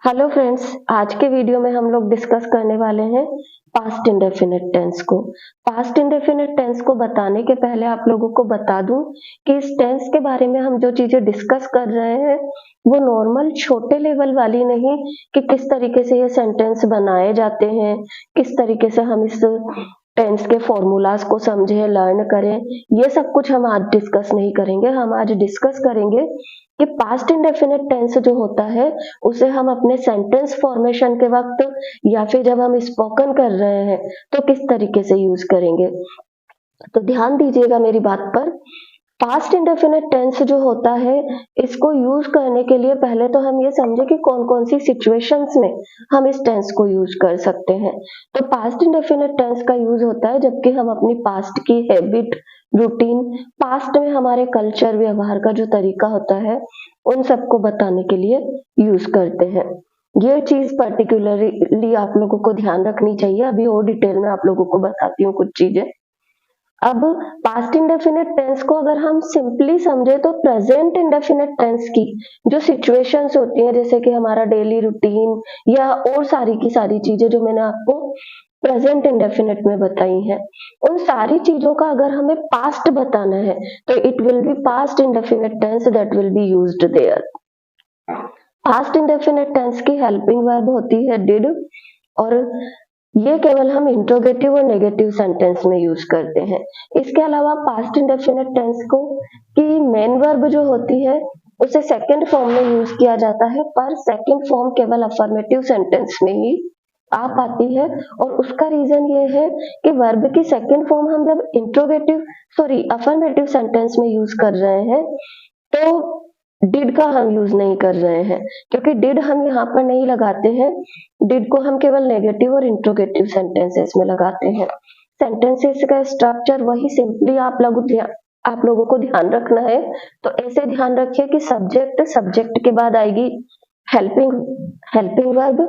Hello friends, आज के video में हम लोग डिस्कस करने वाले हैं पास्ट इंडेफिनिट टेंस को। पास्ट इंडेफिनिट टेंस को बताने के पहले आप लोगों को बता दूं कि इस टेंस के बारे में हम जो चीजें डिस्कस कर रहे हैं वो नॉर्मल छोटे लेवल वाली नहीं कि किस तरीके से ये सेंटेंस बनाए जाते हैं, किस तरीके से हम इस टेंस के फॉर्मूलाज को समझें, लर्न करें, ये सब कुछ हम आज डिस्कस नहीं करेंगे। हम आज डिस्कस करेंगे कि पास्ट इंडेफिनिट टेंस जो होता है उसे हम अपने सेंटेंस फॉर्मेशन के वक्त या फिर जब हम स्पोकन कर रहे हैं तो किस तरीके से यूज करेंगे। तो ध्यान दीजिएगा मेरी बात पर। पास्ट इंडेफिनिट टेंस जो होता है इसको यूज करने के लिए पहले तो हम ये समझे कि कौन कौन सी सिचुएशंस में हम इस टेंस को यूज कर सकते हैं। तो पास्ट इंडेफिनिट टेंस का यूज होता है जबकि हम अपनी पास्ट की हैबिट, रूटीन, पास्ट में हमारे कल्चर, व्यवहार का जो तरीका होता है उन सबको बताने के लिए यूज करते हैं। ये चीज पर्टिकुलरली आप लोगों को ध्यान रखनी चाहिए। अभी और डिटेल में आप लोगों को बताती हूँ कुछ चीजें। अब पास्ट इंडेफिनिट टेंस को अगर हम सिंपली समझे तो प्रेजेंट इंडेफिनिट टेंस की जो सिचुएशंस होती हैं, जैसे कि हमारा डेली रूटीन या और सारी की सारी चीजें जो मैंने आपको प्रेजेंट इंडेफिनिट में बताई हैं, उन सारी चीजों का अगर हमें पास्ट बताना है तो it will be past indefinite tense that will be used there. Past indefinite tense की हेल्पिंग वर्ब होती है डिड, और ये केवल हम इंट्रोगेटिव और नेगेटिव सेंटेंस में यूज करते हैं। इसके अलावा पास्ट इंडेफिनिट टेंस को की मेन वर्ब जो होती है उसे सेकंड फॉर्म में यूज किया जाता है, पर सेकंड फॉर्म केवल अफर्मेटिव सेंटेंस में ही आ पाती है। और उसका रीजन ये है कि वर्ब की सेकंड फॉर्म हम जब अफर्मेटिव सेंटेंस में यूज कर रहे हैं तो डिड का हम यूज नहीं कर रहे हैं, क्योंकि डिड हम यहाँ पर नहीं लगाते हैं। डिड को हम केवल नेगेटिव और इंट्रोगेटिव सेंटेंसेस में लगाते हैं। सेंटेंसेस का स्ट्रक्चर वही सिंपली आप लोगों को ध्यान रखना है। तो ऐसे ध्यान रखिए कि सब्जेक्ट के बाद आएगी हेल्पिंग वर्ब।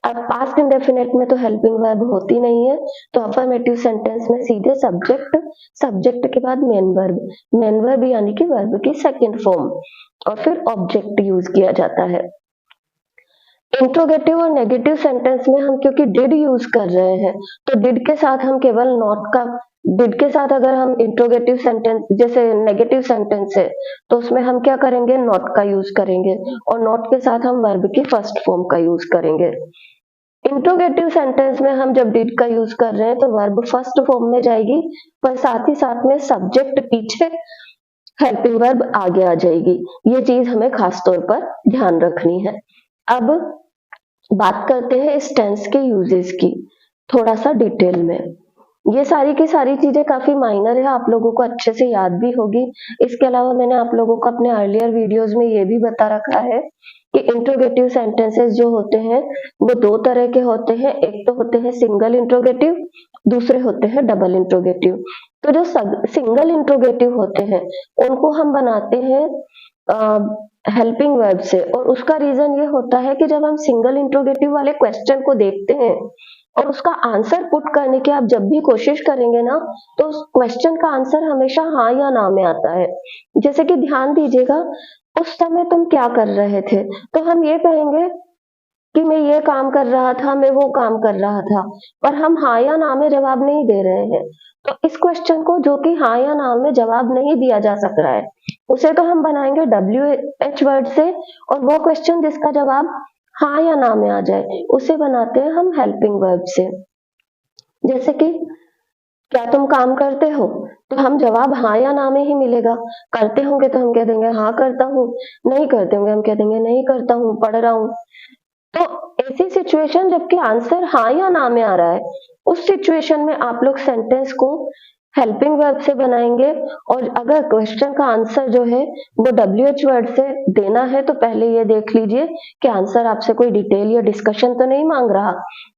अब पास्ट इंडेफिनिट में तो हेल्पिंग वर्ब होती नहीं है, तो अफर्मेटिव सेंटेंस में सीधे सब्जेक्ट के बाद मेन वर्ब यानी कि वर्ब की सेकंड फॉर्म और फिर ऑब्जेक्ट यूज किया जाता है। इंट्रोगेटिव और नेगेटिव सेंटेंस में हम क्योंकि डिड यूज कर रहे हैं तो डिड के साथ हम केवल नॉट का, डिड के साथ अगर हम इंट्रोगेटिव सेंटेंस जैसे नेगेटिव सेंटेंस है तो उसमें हम क्या करेंगे, नॉट का यूज करेंगे, और नॉट के साथ हम वर्ब की फर्स्ट फॉर्म का यूज करेंगे। इंट्रोगेटिव सेंटेंस में हम जब डिड का यूज कर रहे हैं तो वर्ब फर्स्ट फॉर्म में जाएगी, पर साथ ही साथ में सब्जेक्ट पीछे, हेल्पिंग वर्ब आगे आ जाएगी। ये चीज हमें खास तौर पर ध्यान रखनी है। अब बात करते हैं इस टेंस के यूजेस की थोड़ा सा डिटेल में। ये सारी की सारी चीजें काफी माइनर है, आप लोगों को अच्छे से याद भी होगी। इसके अलावा मैंने आप लोगों को अपने अर्लियर वीडियोस में ये भी बता रखा है कि इंट्रोगेटिव सेंटेंसेस जो होते हैं वो दो तरह के होते हैं। एक तो होते हैं सिंगल इंट्रोगेटिव, दूसरे होते हैं डबल इंट्रोगेटिव। तो जो सिंगल इंट्रोगेटिव होते हैं उनको हम बनाते हैं हेल्पिंग वर्ब से, और उसका रीजन ये होता है कि जब हम सिंगल इंट्रोगेटिव वाले क्वेश्चन को देखते हैं और उसका आंसर पुट करने की आप जब भी कोशिश करेंगे ना तो उस क्वेश्चन का आंसर हमेशा हाँ या ना में आता है। जैसे कि ध्यान दीजिएगा, उस समय तुम क्या कर रहे थे, तो हम ये कहेंगे कि मैं ये काम कर रहा था, मैं वो काम कर रहा था, पर हम हाँ या ना में जवाब नहीं दे रहे हैं। तो इस क्वेश्चन को जो कि हाँ या ना में जवाब नहीं दिया जा सक रहा है उसे तो हम बनाएंगे WH वर्ड से, और वो क्वेश्चन जिसका जवाब हाँ या ना में आ जाए उसे बनाते हैं हम हेल्पिंग वर्ब से। जैसे कि क्या तुम काम करते हो, तो हम जवाब हाँ या ना में ही मिलेगा। करते होंगे तो हम कह देंगे हाँ करता हूँ, नहीं करते होंगे हम कह देंगे नहीं करता हूँ, पढ़ रहा हूँ। तो ऐसी सिचुएशन जबकि आंसर हाँ या ना में आ रहा है, उस सिचुएशन में आप लोग सेंटेंस को हेल्पिंग वर्ब से बनाएंगे। और अगर क्वेश्चन का आंसर जो है वो WH वर्ड से देना है तो पहले ये देख लीजिए कि आंसर आपसे कोई डिटेल या डिस्कशन तो नहीं मांग रहा।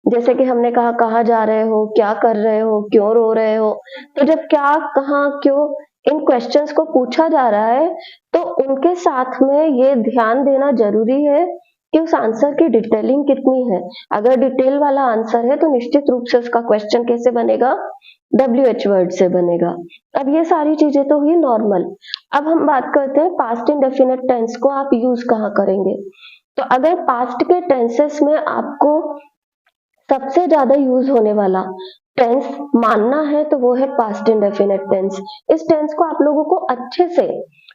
जैसे कि हमने कहा कहाँ जा रहे हो, क्या कर रहे हो, क्यों रो रहे हो, तो जब क्या, कहाँ, क्यों इन क्वेश्चंस को पूछा जा रहा है तो उनके साथ में ये ध्यान देना जरूरी है कि उस आंसर की डिटेलिंग कितनी है। अगर डिटेल वाला आंसर है तो निश्चित रूप से उसका क्वेश्चन कैसे बनेगा, WH वर्ड से बनेगा। अब ये सारी चीजें तो हुई नॉर्मल। अब हम बात करते हैं पास्ट इंडेफिनिट टेंस को आप यूज कहाँ करेंगे। तो अगर पास्ट के टेंसेस में आपको सबसे ज्यादा यूज होने वाला टेंस मानना है तो वो है पास्ट इंडेफिनिट टेंस। इस टेंस को आप लोगों को अच्छे से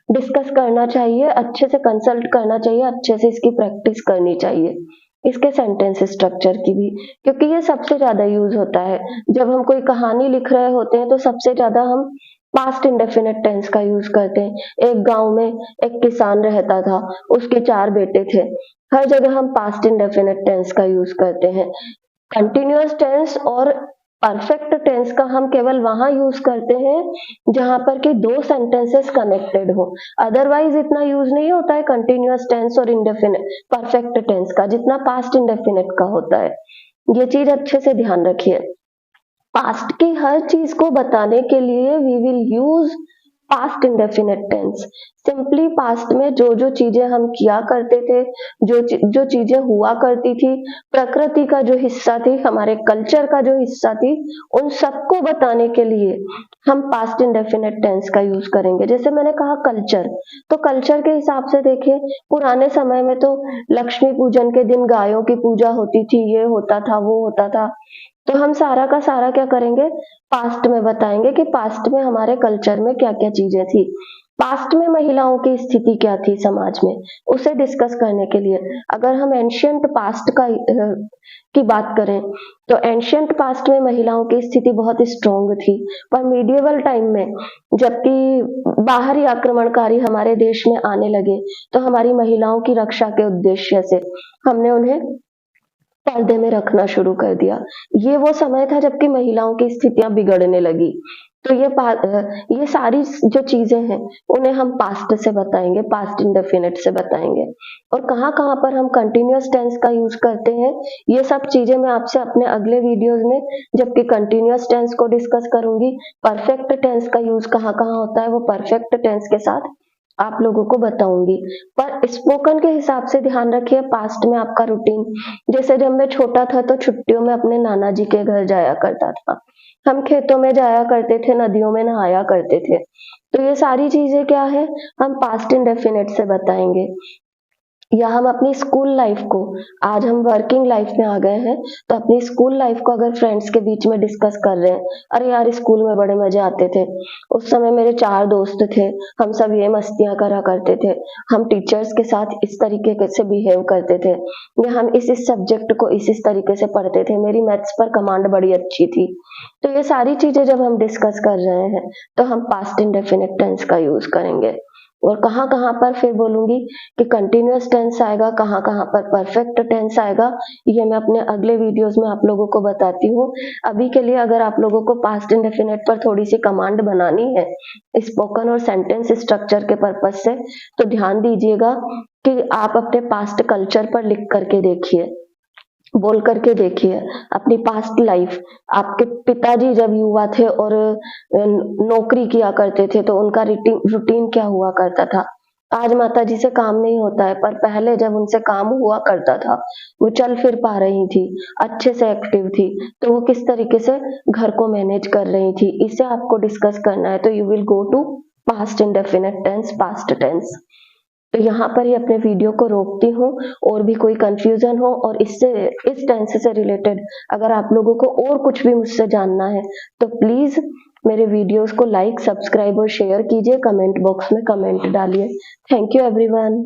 डिस्कस करना चाहिए, अच्छे से कंसल्ट करना चाहिए, अच्छे से इसकी प्रैक्टिस करनी चाहिए, इसके सेंटेंस स्ट्रक्चर की भी, क्योंकि ये सबसे ज्यादा यूज होता है। जब हम कोई कहानी लिख रहे होते हैं तो सबसे ज्यादा हम पास्ट इंडेफिनिट टेंस का यूज करते हैं। एक गांव में एक किसान रहता था, उसके 4 बेटे थे। हर जगह हम पास्ट इंडेफिनिट टेंस का यूज करते हैं। कंटिन्यूअस टेंस और परफेक्ट टेंस का हम केवल वहां यूज करते हैं जहां पर कि 2 सेंटेंसेस कनेक्टेड हो। अदरवाइज इतना यूज नहीं होता है कंटिन्यूअस टेंस और इंडेफिनिट परफेक्ट टेंस का, जितना पास्ट इंडेफिनिट का होता है। ये चीज अच्छे से ध्यान रखिए। पास्ट की हर चीज को बताने के लिए we will use past indefinite tense. Simply past में जो जो चीजें हम किया करते थे, जो चीजें हुआ करती थी, प्रकृति का जो हिस्सा थी, हमारे कल्चर का जो हिस्सा थी, उन सबको बताने के लिए हम पास्ट इंडेफिनिट टेंस का यूज करेंगे। जैसे मैंने कहा कल्चर, तो कल्चर के हिसाब से देखिए, पुराने समय में तो लक्ष्मी पूजन के दिन गायों की पूजा होती थी, ये होता था, वो होता था। तो हम सारा का सारा क्या करेंगे, पास्ट में बताएंगे कि पास्ट में हमारे कल्चर में क्या क्या चीजें थी, पास्ट में महिलाओं की स्थिति क्या थी समाज में, उसे डिस्कस करने के लिए। अगर हम एंशियंट पास्ट की बात करें तो एंशियंट पास्ट में महिलाओं की स्थिति बहुत स्ट्रांग थी, पर मीडिएवल टाइम में जबकि बाहरी आक्रमणकारी हमारे देश में आने लगे तो हमारी महिलाओं की रक्षा के उद्देश्य से हमने उन्हें पर्दे में रखना शुरू कर दिया। ये वो समय था जबकि महिलाओं की स्थितियां बिगड़ने लगी। तो ये सारी जो चीजें हैं उन्हें हम पास्ट से बताएंगे, पास्ट इंडेफिनिट से बताएंगे। और कहाँ कहाँ पर हम कंटिन्यूअस टेंस का यूज करते हैं, ये सब चीजें मैं आपसे अपने अगले वीडियोस में, जबकि कंटिन्यूअस टेंस को डिस्कस करूंगी, परफेक्ट टेंस का यूज कहाँ कहाँ होता है वो परफेक्ट टेंस के साथ आप लोगों को बताऊंगी। पर स्पोकन के हिसाब से ध्यान रखिए, पास्ट में आपका रूटीन, जैसे जब मैं छोटा था तो छुट्टियों में अपने नाना जी के घर जाया करता था, हम खेतों में जाया करते थे, नदियों में नहाया करते थे। तो ये सारी चीजें क्या है, हम पास्ट इंडेफिनिट से बताएंगे। या हम अपनी स्कूल लाइफ को, आज हम वर्किंग लाइफ में आ गए हैं तो अपनी स्कूल लाइफ को अगर फ्रेंड्स के बीच में डिस्कस कर रहे हैं, अरे यार स्कूल में बड़े मजे आते थे, उस समय मेरे 4 दोस्त थे, हम सब ये मस्तियां करा करते थे, हम टीचर्स के साथ इस तरीके से बिहेव करते थे, या हम इस सब्जेक्ट को इस तरीके से पढ़ते थे, मेरी मैथ्स पर कमांड बड़ी अच्छी थी। तो ये सारी चीजें जब हम डिस्कस कर रहे हैं तो हम पास्ट इंडेफिनिट टेंस का यूज करेंगे। और कहाँ कहाँ पर फिर बोलूंगी कि कंटिन्यूअस टेंस आएगा, कहाँ कहाँ पर परफेक्ट टेंस आएगा, ये मैं अपने अगले वीडियोस में आप लोगों को बताती हूँ। अभी के लिए अगर आप लोगों को पास्ट इंडेफिनिट पर थोड़ी सी कमांड बनानी है स्पोकन और सेंटेंस स्ट्रक्चर के पर्पज से, तो ध्यान दीजिएगा कि आप अपने पास्ट कल्चर पर लिख करके देखिए, बोल करके देखिए अपनी पास्ट लाइफ। आपके पिताजी जब युवा थे और नौकरी किया करते थे तो उनका रूटीन क्या हुआ करता था। आज माता जी से काम नहीं होता है, पर पहले जब उनसे काम हुआ करता था, वो चल फिर पा रही थी, अच्छे से एक्टिव थी, तो वो किस तरीके से घर को मैनेज कर रही थी, इसे आपको डिस्कस करना है। तो you will go to past indefinite tense, past tense. तो यहाँ पर ही अपने वीडियो को रोकती हूँ। और भी कोई कंफ्यूजन हो और इस टेंस से रिलेटेड अगर आप लोगों को और कुछ भी मुझसे जानना है तो प्लीज मेरे वीडियोस को लाइक, सब्सक्राइब और शेयर कीजिए, कमेंट बॉक्स में कमेंट डालिए। Thank you everyone.